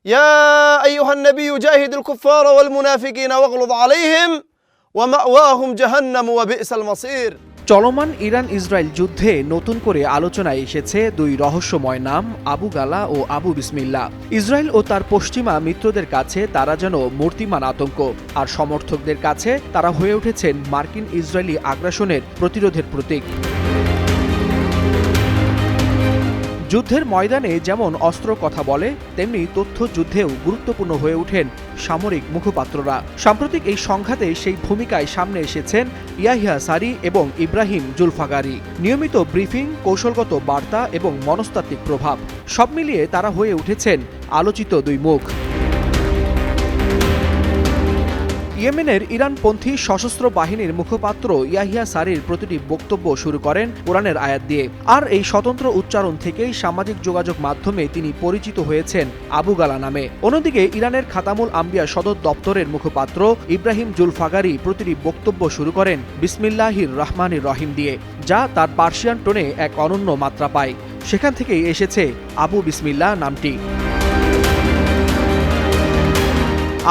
يا أيها النبي جاهد الكفار والمنافقين واغلظ عليهم ومأواهم جهنم وبئس المصير। চলমান Iran Israel যুদ্ধে নতুন করে আলোচনায় এসেছে দুই রহস্যময় নাম, আবু গালা ও আবু বিসমিল্লাহ। ইসরায়েল ও তার পশ্চিমা মিত্রদের কাছে তারা যেন মূর্তিমান আতঙ্ক, আর সমর্থকদের কাছে তারা হয়ে উঠেছেন মার্কিন ইসরায়েলি আগ্রাসনের প্রতিরোধের প্রতীক। যুদ্ধের ময়দানে যেমন অস্ত্র কথা বলে, তেমনি তথ্য যুদ্ধেও গুরুত্বপূর্ণ হয়ে ওঠেন সামরিক মুখপাত্ররা। সাম্প্রতিক এই সংঘাতে সেই ভূমিকায় সামনে এসেছেন ইয়াহিয়া সারি এবং ইব্রাহিম জুলফাগারি। নিয়মিত ব্রিফিং, কৌশলগত বার্তা এবং মনস্তাত্ত্বিক প্রভাব সব মিলিয়ে তারা হয়ে উঠেছেন আলোচিত দুই মুখ। ইয়েমেনের ইরানপন্থী সশস্ত্র বাহিনীর মুখপাত্র ইয়াহিয়া সারির প্রতিটি বক্তব্য শুরু করেন কোরআনের আয়াত দিয়ে, আর এই স্বতন্ত্র উচ্চারণ থেকেই সামাজিক যোগাযোগ মাধ্যমে তিনি পরিচিত হয়েছেন আবু গালা নামে। অন্যদিকে ইরানের খাতামুল আম্বিয়া সদর দপ্তরের মুখপাত্র ইব্রাহিম জুলফাগারি প্রতিটি বক্তব্য শুরু করেন বিসমিল্লাহির রহমানির রহিম দিয়ে, যা তার পার্সিয়ান টোনে এক অনন্য মাত্রা পায়। সেখান থেকেই এসেছে আবু বিসমিল্লাহ নামটি।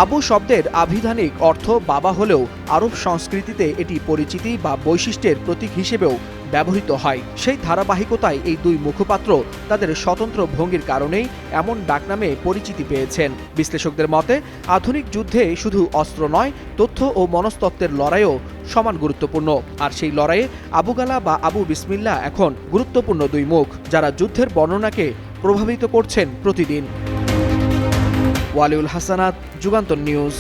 আবু শব্দের আভিধানিক অর্থ বাবা হলেও আরব সংস্কৃতিতে এটি পরিচিতি বা বৈশিষ্ট্যের প্রতীক হিসেবেও ব্যবহৃত হয়। সেই ধারাবাহিকতায় এই দুই মুখপাত্র তাদের স্বতন্ত্র ভঙ্গির কারণেই এমন ডাকনামে পরিচিতি পেয়েছেন। বিশ্লেষকদের মতে আধুনিক যুদ্ধে শুধু অস্ত্র নয়, তথ্য ও মনস্তত্ত্বের লড়াইও সমান গুরুত্বপূর্ণ। আর সেই লড়াইয়ে আবু গালা বা আবু বিসমিল্লাহ এখন গুরুত্বপূর্ণ দুই মুখ, যারা যুদ্ধের বর্ণনাকে প্রভাবিত করছেন প্রতিদিন। ওয়ালিউল হাসানাত, যুগান্তর নিউজ।